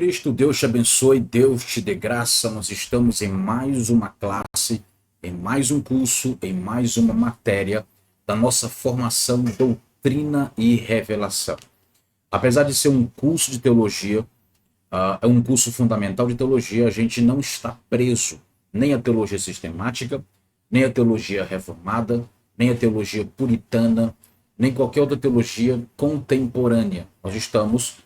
Cristo, Deus te abençoe, Deus te dê graça. Nós estamos em mais uma classe, em mais um curso, em mais uma matéria da nossa formação Doutrina e Revelação. Apesar de ser um curso de teologia, é um curso fundamental de teologia, a gente não está preso nem à teologia sistemática, nem à teologia reformada, nem à teologia puritana, nem qualquer outra teologia contemporânea. Nós estamos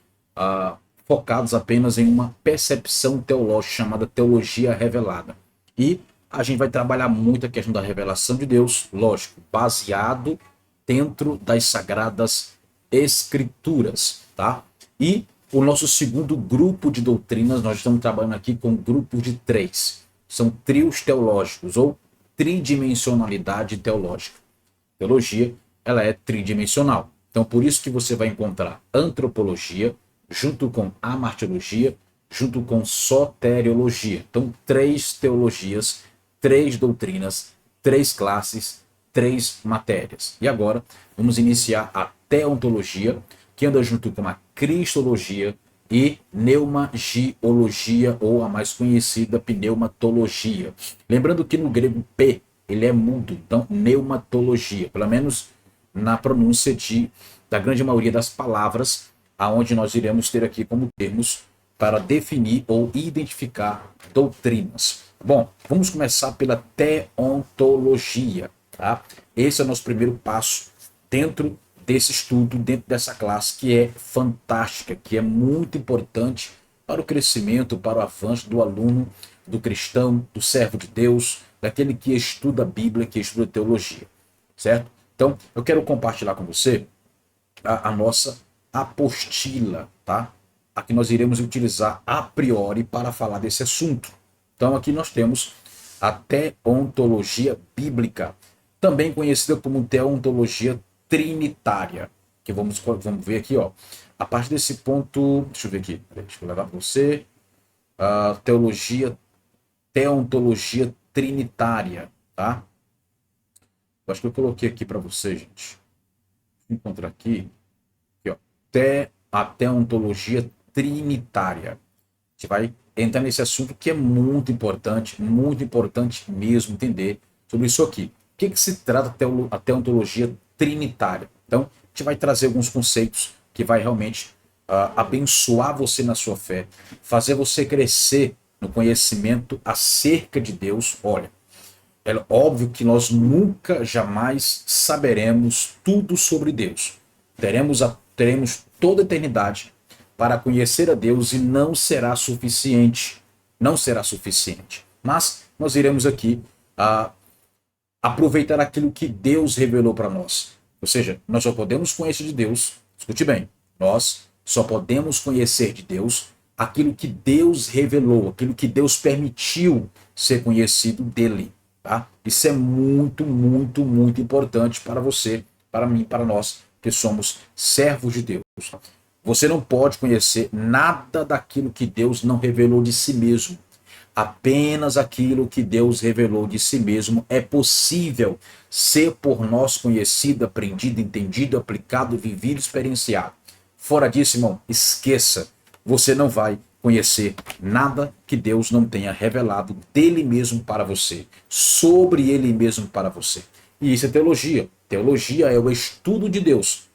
focados apenas em uma percepção teológica chamada teologia revelada. E a gente vai trabalhar muito a questão da revelação de Deus, lógico, baseado dentro das sagradas escrituras, tá? E o nosso segundo grupo de doutrinas, nós estamos trabalhando aqui com grupos de 3. São trios teológicos ou tridimensionalidade teológica. Teologia, ela é tridimensional. Então, por isso que você vai encontrar antropologia, junto com amartiologia, junto com soteriologia. Então, 3 teologias, 3 doutrinas, 3 classes, 3 matérias. E agora, vamos iniciar a teontologia, que anda junto com a cristologia e pneumagiologia, ou a mais conhecida pneumatologia. Lembrando que no grego P, ele é mudo, então pneumatologia, pelo menos na pronúncia da grande maioria das palavras, aonde nós iremos ter aqui como termos para definir ou identificar doutrinas. Bom, vamos começar pela teontologia, tá? Esse é o nosso primeiro passo dentro desse estudo, dentro dessa classe, que é fantástica, que é muito importante para o crescimento, para o avanço do aluno, do cristão, do servo de Deus, daquele que estuda a Bíblia, que estuda teologia, certo? Então, eu quero compartilhar com você a nossa apostila, tá? Aqui nós iremos utilizar a priori para falar desse assunto. Então, aqui nós temos a teontologia bíblica, também conhecida como teontologia trinitária, que vamos ver aqui, ó. A partir desse ponto, deixa eu ver aqui, deixa eu levar para você, a teontologia trinitária, tá? Eu acho que eu coloquei aqui para você, gente. Vou encontrar aqui, ó, a teontologia trinitária. A gente vai entrar nesse assunto que é muito importante mesmo entender sobre isso aqui. O que se trata a teontologia trinitária? Então, a gente vai trazer alguns conceitos que vai realmente abençoar você na sua fé, fazer você crescer no conhecimento acerca de Deus. Olha, é óbvio que nós nunca, jamais saberemos tudo sobre Deus. Teremos toda a eternidade para conhecer a Deus e não será suficiente. Não será suficiente. Mas nós iremos aqui aproveitar aquilo que Deus revelou para nós. Ou seja, nós só podemos conhecer de Deus, escute bem, nós só podemos conhecer de Deus aquilo que Deus revelou, aquilo que Deus permitiu ser conhecido dele. Tá? Isso é muito, muito, muito importante para você, para mim, para nós que somos servos de Deus. Você não pode conhecer nada daquilo que Deus não revelou de si mesmo. Apenas aquilo que Deus revelou de si mesmo é possível ser por nós conhecido, aprendido, entendido, aplicado, vivido, experienciado. Fora disso, irmão, esqueça. Você não vai conhecer nada que Deus não tenha revelado dele mesmo para você, sobre ele mesmo para você. E isso é teologia. Teologia é o estudo de Deus.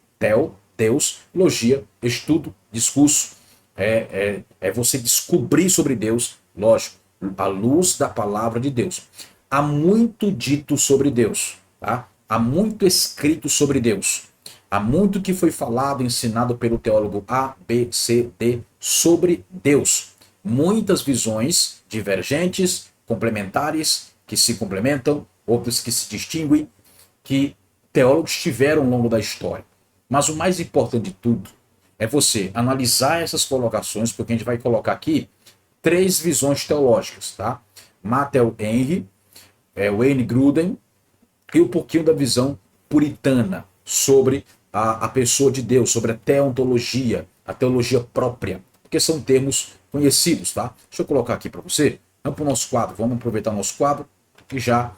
Deus, logia, estudo, discurso. É você descobrir sobre Deus, lógico, à luz da palavra de Deus. Há muito dito sobre Deus, tá? Há muito escrito sobre Deus. Há muito que foi falado, ensinado pelo teólogo A, B, C, D sobre Deus. Muitas visões divergentes, complementares, que se complementam, outras que se distinguem, que teólogos tiveram ao longo da história. Mas o mais importante de tudo é você analisar essas colocações, porque a gente vai colocar aqui 3 visões teológicas, tá? Matthew Henry, Wayne Grudem e um pouquinho da visão puritana sobre a pessoa de Deus, sobre a teontologia, a teologia própria, porque são termos conhecidos, tá? Deixa eu colocar aqui para você. Vamos para o nosso quadro, vamos aproveitar o nosso quadro e já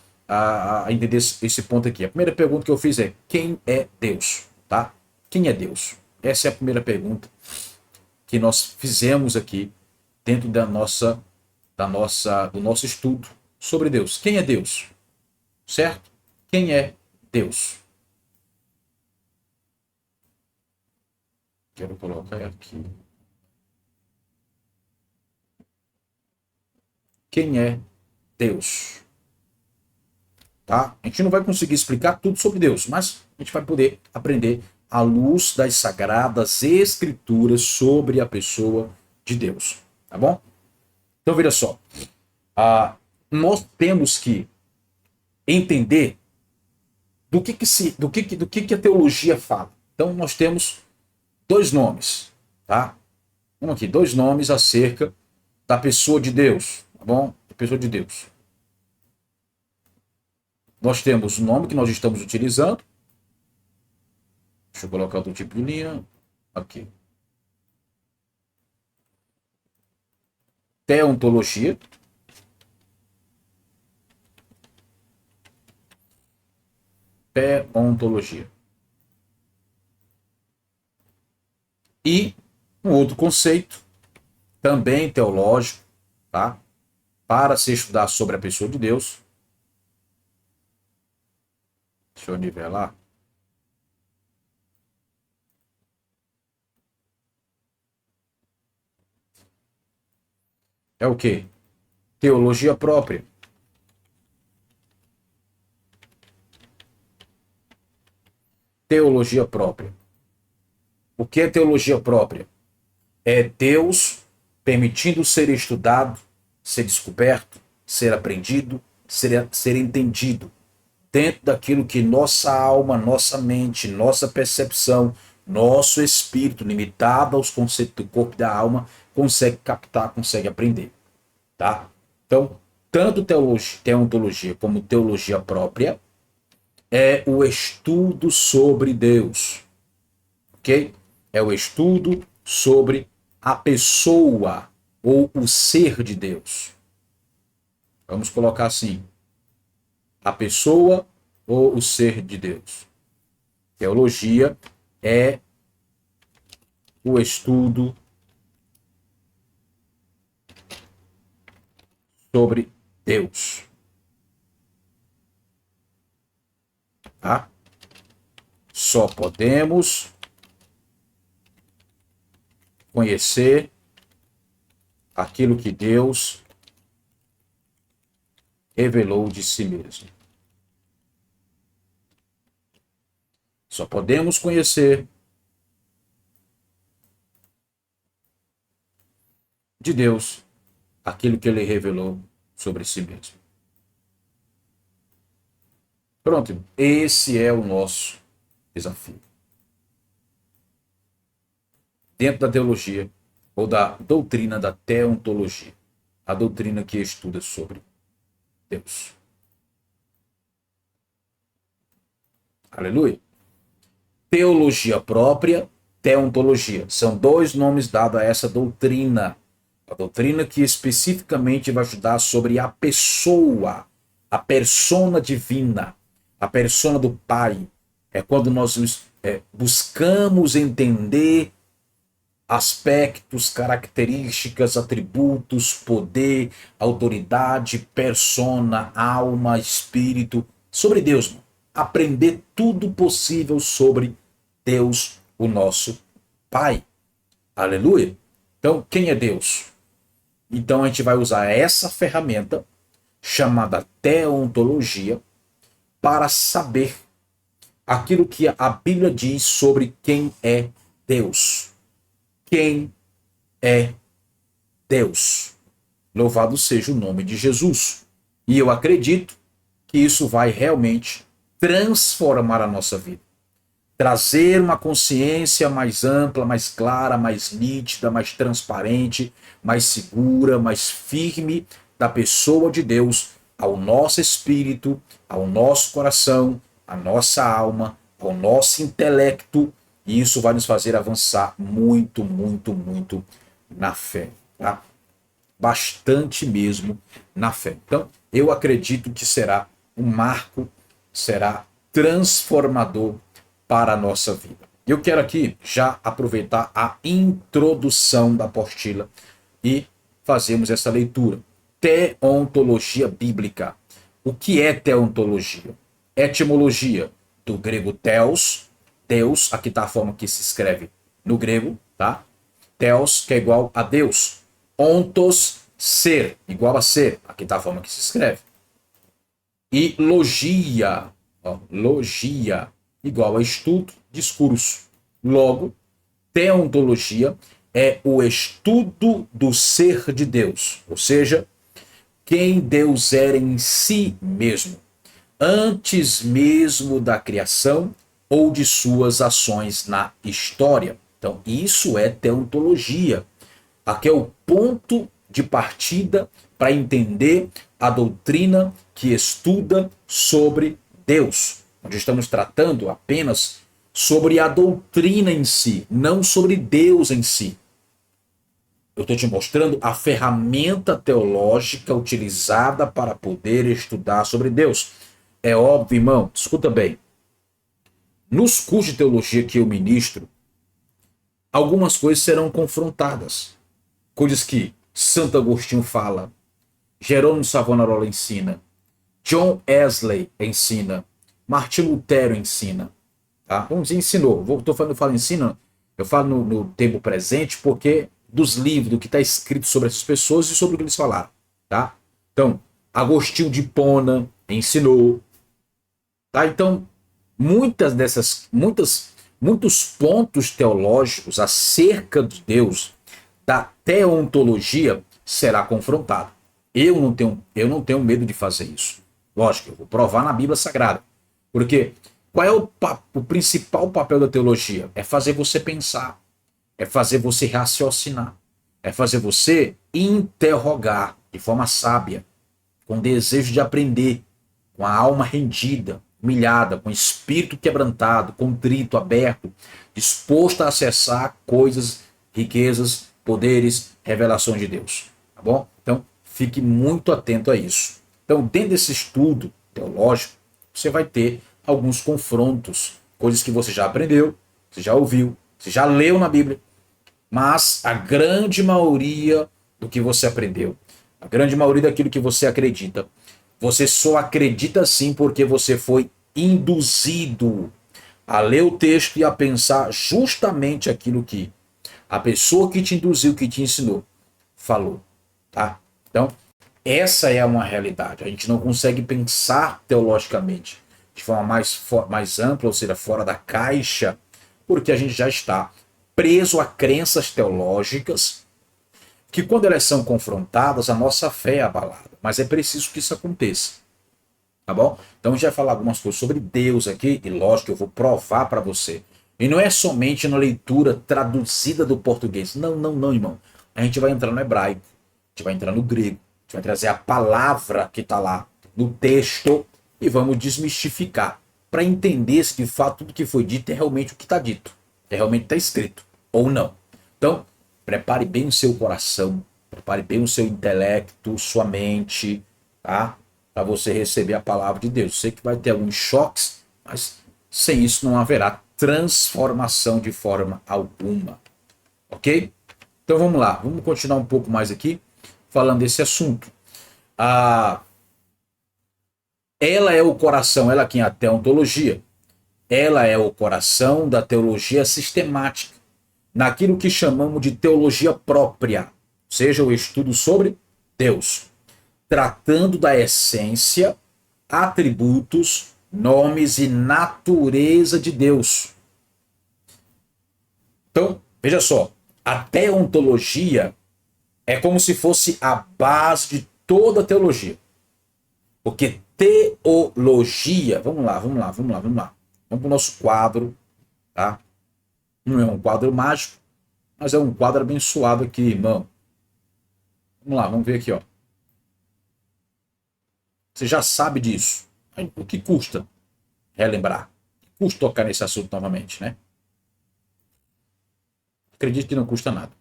entender esse ponto aqui. A primeira pergunta que eu fiz é: quem é Deus? Tá? Quem é Deus? Essa é a primeira pergunta que nós fizemos aqui dentro do nosso estudo sobre Deus. Quem é Deus? Certo? Quem é Deus? Quero colocar aqui. Quem é Deus? Tá? A gente não vai conseguir explicar tudo sobre Deus, mas a gente vai poder aprender à luz das sagradas escrituras sobre a pessoa de Deus. Tá bom? Então, veja só. Nós temos que entender do que a teologia fala. Então, nós temos dois nomes, tá? Vamos aqui, dois nomes acerca da pessoa de Deus, tá bom? Da pessoa de Deus. Nós temos o nome que nós estamos utilizando. Deixa eu colocar outro tipo de linha. Aqui. Teontologia. Teontologia. E um outro conceito, também teológico, tá? Para se estudar sobre a pessoa de Deus. Deixa eu nivelar. É o quê? Teologia própria. Teologia própria. O que é teologia própria? É Deus permitindo ser estudado, ser descoberto, ser aprendido, ser entendido, dentro daquilo que nossa alma, nossa mente, nossa percepção, nosso espírito, limitado aos conceitos do corpo e da alma, consegue captar, consegue aprender. Tá? Então, tanto teontologia como teologia própria é o estudo sobre Deus. Ok? É o estudo sobre a pessoa ou o ser de Deus. Vamos colocar assim: a pessoa ou o ser de Deus. Teologia é o estudo sobre Deus. Tá? Só podemos conhecer aquilo que Deus revelou de si mesmo. Só podemos conhecer de Deus aquilo que ele revelou sobre si mesmo. Pronto, esse é o nosso desafio. Dentro da teologia, ou da doutrina da teontologia, a doutrina que estuda sobre Deus. Aleluia. Teologia própria, teontologia. São dois nomes dados a essa doutrina. A doutrina que especificamente vai estudar sobre a pessoa, a persona divina, a persona do Pai. É quando nós buscamos entender aspectos, características, atributos, poder, autoridade, persona, alma, espírito, sobre Deus, mano. Aprender tudo possível sobre Deus, o nosso Pai. Aleluia. Então, quem é Deus? Então, a gente vai usar essa ferramenta chamada teontologia para saber aquilo que a Bíblia diz sobre quem é Deus. Quem é Deus? Louvado seja o nome de Jesus. E eu acredito que isso vai realmente transformar a nossa vida. Trazer uma consciência mais ampla, mais clara, mais nítida, mais transparente, mais segura, mais firme da pessoa de Deus ao nosso espírito, ao nosso coração, à nossa alma, ao nosso intelecto. E isso vai nos fazer avançar muito, muito, muito na fé. Tá? Bastante mesmo na fé. Então, eu acredito que será um marco, será transformador para a nossa vida. Eu quero aqui já aproveitar a introdução da apostila e fazemos essa leitura. Teontologia bíblica. O que é teontologia? Etimologia do grego theos, Deus, aqui está a forma que se escreve no grego, tá? Theos, que é igual a Deus. Ontos, ser, igual a ser, aqui está a forma que se escreve. E logia, ó, logia, igual a estudo, discurso. Logo, teontologia é o estudo do ser de Deus, ou seja, quem Deus era em si mesmo, antes mesmo da criação ou de suas ações na história. Então, isso é teontologia. Aqui é o ponto de partida para entender a doutrina que estuda sobre Deus. Onde estamos tratando apenas sobre a doutrina em si, não sobre Deus em si. Eu estou te mostrando a ferramenta teológica utilizada para poder estudar sobre Deus. É óbvio, irmão, escuta bem. Nos cursos de teologia que eu ministro, algumas coisas serão confrontadas. Coisas que Santo Agostinho fala, Jerônimo Savonarola ensina, John Wesley ensina, Martinho Lutero ensina. Tá? Vamos dizer, ensinou. Eu falo ensina, eu falo no tempo presente porque dos livros, do que está escrito sobre essas pessoas e sobre o que eles falaram. Tá? Então, Agostinho de Hipona ensinou. Tá? Então, muitos pontos teológicos acerca de Deus, da teontologia, será confrontado. Eu não tenho medo de fazer isso. Lógico, eu vou provar na Bíblia Sagrada. Porque qual é o principal papel da teologia? É fazer você pensar, é fazer você raciocinar, é fazer você interrogar de forma sábia, com desejo de aprender, com a alma rendida, humilhada, com o espírito quebrantado, contrito, aberto, disposto a acessar coisas, riquezas, poderes, revelações de Deus. Tá bom? Então, fique muito atento a isso. Então, dentro desse estudo teológico, você vai ter alguns confrontos, coisas que você já aprendeu, você já ouviu, você já leu na Bíblia, mas a grande maioria do que você aprendeu, a grande maioria daquilo que você acredita, você só acredita sim porque você foi induzido a ler o texto e a pensar justamente aquilo que a pessoa que te induziu, que te ensinou, falou, tá? Então, essa é uma realidade. A gente não consegue pensar teologicamente de forma mais ampla, ou seja, fora da caixa, porque a gente já está preso a crenças teológicas que, quando elas são confrontadas, a nossa fé é abalada. Mas é preciso que isso aconteça. Tá bom? Então a gente vai falar algumas coisas sobre Deus aqui, e lógico que eu vou provar para você. E não é somente na leitura traduzida do português. Não, não, não, irmão. A gente vai entrar no hebraico, a gente vai entrar no grego, a gente vai trazer a palavra que está lá no texto e vamos desmistificar para entender se de fato tudo que foi dito é realmente o que está dito, é realmente está escrito ou não. Então, prepare bem o seu coração, prepare bem o seu intelecto, sua mente, tá? Para você receber a palavra de Deus. Sei que vai ter alguns choques, mas sem isso não haverá transformação de forma alguma. Ok? Então vamos lá, vamos continuar um pouco mais aqui falando desse assunto. Ela é o coração, ela aqui é a teontologia, ela é o coração da teologia sistemática, naquilo que chamamos de teologia própria, seja o estudo sobre Deus, tratando da essência, atributos, nomes e natureza de Deus. Então, veja só, a teontologia é como se fosse a base de toda a teologia. Porque teologia, vamos lá. Vamos para o nosso quadro, tá? Não é um quadro mágico, mas é um quadro abençoado aqui, irmão. Vamos lá, vamos ver aqui, ó. Você já sabe disso. O que custa relembrar? O que custa tocar nesse assunto novamente, né? Acredito que não custa nada.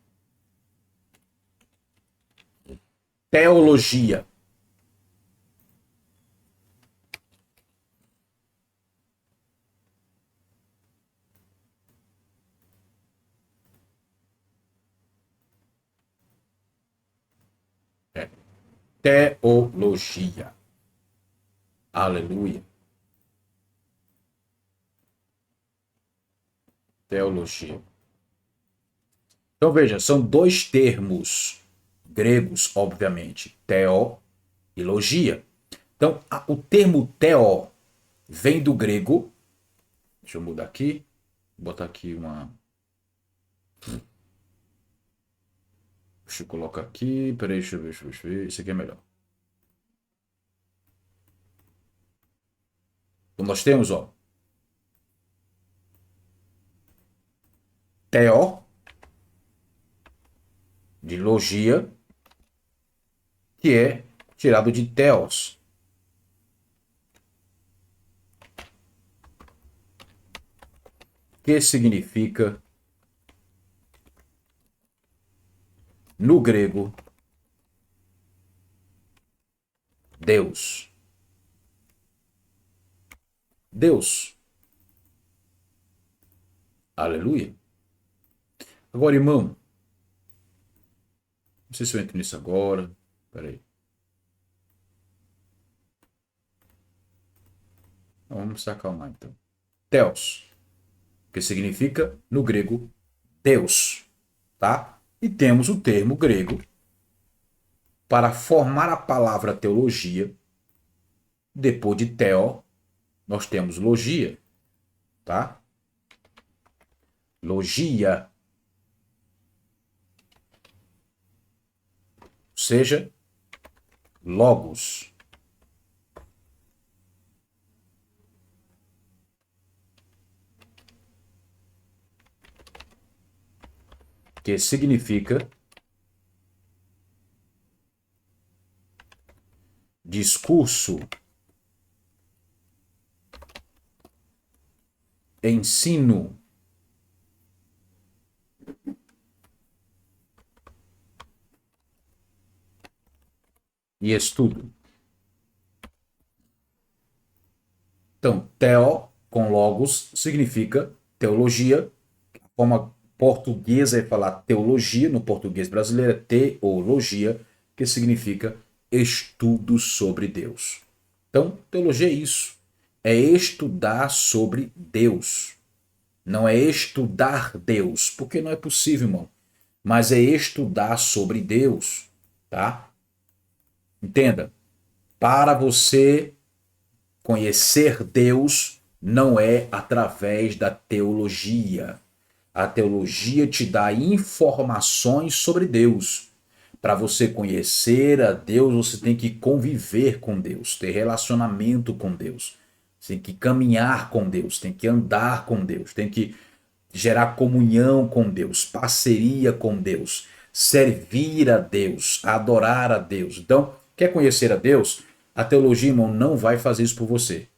Teologia. teologia. Aleluia. Teologia. Então veja, são dois termos gregos, obviamente, theo e logia. Então, o termo theo vem do grego. Deixa eu mudar aqui. Vou botar aqui uma. Deixa eu colocar aqui. Peraí, deixa eu ver. Isso aqui é melhor. Então nós temos, ó. Theo, de logia, que é tirado de theos. Que significa, no grego, Deus. Deus. Aleluia. Agora, irmão, não sei se eu entro nisso agora. Peraí. Vamos se acalmar, então. Theos, que significa, no grego, Deus. Tá? E temos o termo grego para formar a palavra teologia. Depois de theo, nós temos logia. Tá? Logia. Ou seja, logos. Que significa discurso, ensino, e estudo. Então, theo com logos significa teologia. A forma portuguesa é falar teologia, no português brasileiro é teologia, que significa estudo sobre Deus. Então, teologia é isso. É estudar sobre Deus. Não é estudar Deus, porque não é possível, irmão. Mas é estudar sobre Deus, tá? Entenda. Para você conhecer Deus, não é através da teologia. A teologia te dá informações sobre Deus. Para você conhecer a Deus, você tem que conviver com Deus, ter relacionamento com Deus. Você tem que caminhar com Deus, tem que andar com Deus, tem que gerar comunhão com Deus, parceria com Deus, servir a Deus, adorar a Deus. Então, quer conhecer a Deus? A teologia, irmão, não vai fazer isso por você.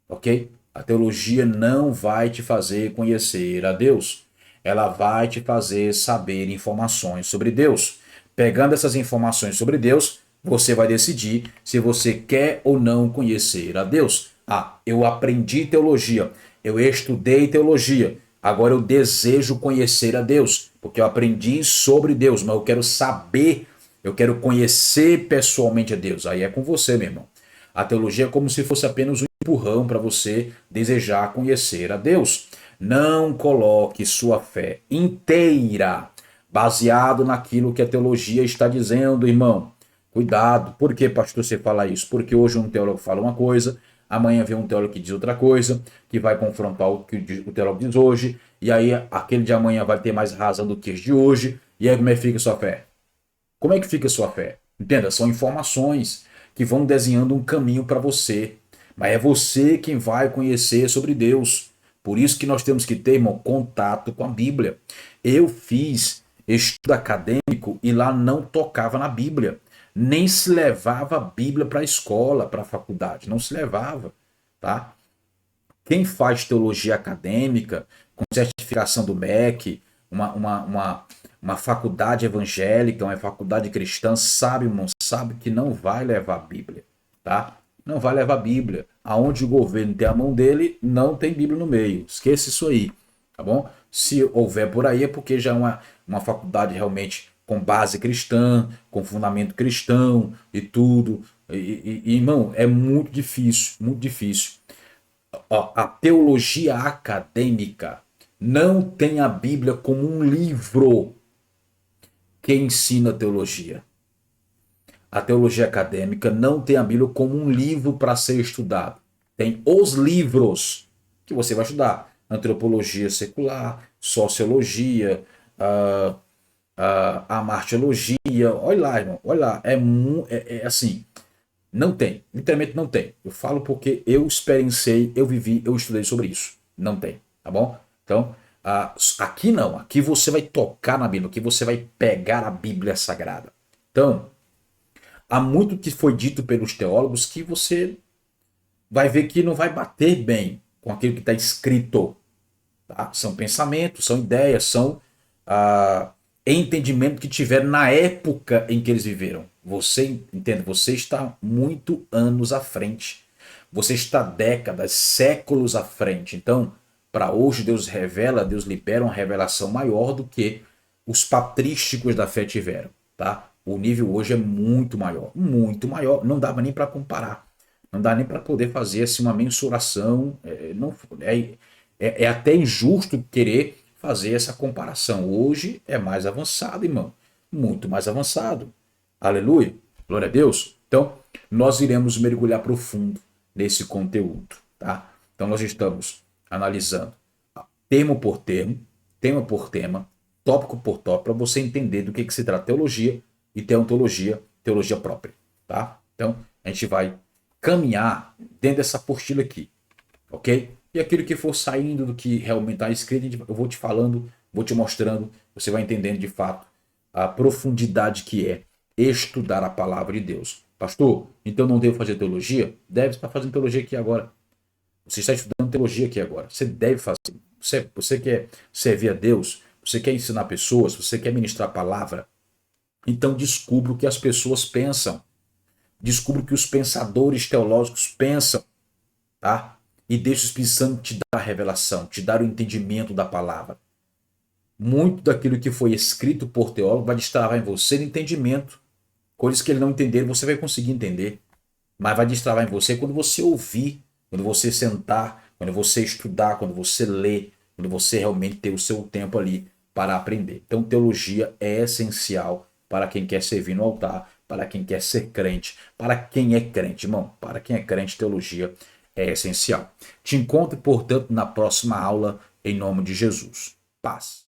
Ok? A teologia não vai te fazer conhecer a Deus. Ela vai te fazer saber informações sobre Deus. Pegando essas informações sobre Deus, você vai decidir se você quer ou não conhecer a Deus. Ah, eu aprendi teologia, eu estudei teologia, agora eu desejo conhecer a Deus, porque eu aprendi sobre Deus, mas eu quero saber, eu quero conhecer pessoalmente a Deus. Aí é com você, meu irmão. A teologia é como se fosse apenas um empurrão para você desejar conhecer a Deus. Não coloque sua fé inteira baseado naquilo que a teologia está dizendo, irmão. Cuidado. Por que, pastor, você fala isso? Porque hoje um teólogo fala uma coisa, amanhã vem um teólogo que diz outra coisa, que vai confrontar o que o teólogo diz hoje, e aí aquele de amanhã vai ter mais razão do que esse de hoje, e aí como é que fica a sua fé? Como é que fica a sua fé? Entenda, são informações que vão desenhando um caminho para você, mas é você quem vai conhecer sobre Deus. Por isso que nós temos que ter, irmão, contato com a Bíblia. Eu fiz estudo acadêmico e lá não tocava na Bíblia. Nem se levava a Bíblia para a escola, para a faculdade. Não se levava, tá? Quem faz teologia acadêmica, com certificação do MEC, uma faculdade evangélica, uma faculdade cristã, sabe, irmão, sabe que não vai levar a Bíblia, tá? Não vai levar a Bíblia. Aonde o governo tem a mão dele, não tem Bíblia no meio. Esqueça isso aí, tá bom? Se houver por aí é porque já é uma faculdade realmente com base cristã, com fundamento cristão e tudo. Irmão, é muito difícil, muito difícil. Ó, a teologia acadêmica não tem a Bíblia como um livro que ensina teologia. A teologia acadêmica não tem a Bíblia como um livro para ser estudado. Tem os livros que você vai estudar: antropologia secular, sociologia, a martiologia. Olha lá, irmão, olha lá. É assim, não tem, literalmente não tem. Eu falo porque eu experienciei, eu vivi, eu estudei sobre isso. Não tem, tá bom? Então, aqui não, aqui você vai tocar na Bíblia, aqui você vai pegar a Bíblia Sagrada. Então, há muito que foi dito pelos teólogos que você vai ver que não vai bater bem com aquilo que está escrito. Tá? São pensamentos, são ideias, são entendimento que tiveram na época em que eles viveram. Você entende? Você está muito anos à frente. Você está décadas, séculos à frente. Então, para hoje, Deus revela, Deus libera uma revelação maior do que os patrísticos da fé tiveram. Tá? O nível hoje é muito maior. Muito maior. Não dava nem para comparar. Não dá nem para poder fazer assim, uma mensuração. É até injusto querer fazer essa comparação. Hoje é mais avançado, irmão. Muito mais avançado. Aleluia. Glória a Deus. Então, nós iremos mergulhar profundo nesse conteúdo. Tá? Então, nós estamos analisando termo por termo, tema por tema, tópico por tópico, para você entender do que se trata teologia e teontologia, teologia própria. Tá? Então, a gente vai caminhar dentro dessa apostila aqui, ok? E aquilo que for saindo do que realmente está escrito, eu vou te falando, vou te mostrando, você vai entendendo de fato a profundidade que é estudar a palavra de Deus. Pastor, então não devo fazer teologia? Deve estar fazendo teologia aqui agora. Você está estudando teologia aqui agora. Você deve fazer. Você quer servir a Deus, você quer ensinar pessoas, você quer ministrar a palavra, então descubra o que as pessoas pensam. Descubra o que os pensadores teológicos pensam, tá? E deixa o Espírito Santo te dar a revelação, te dar o entendimento da palavra. Muito daquilo que foi escrito por teólogo vai destravar em você o entendimento. Coisas que ele não entender, você vai conseguir entender. Mas vai destravar em você quando você ouvir, quando você sentar, quando você estudar, quando você ler, quando você realmente ter o seu tempo ali para aprender. Então, teologia é essencial para quem quer servir no altar, para quem quer ser crente, para quem é crente, irmão. Para quem é crente, teologia é essencial. Te encontro, portanto, na próxima aula, em nome de Jesus. Paz.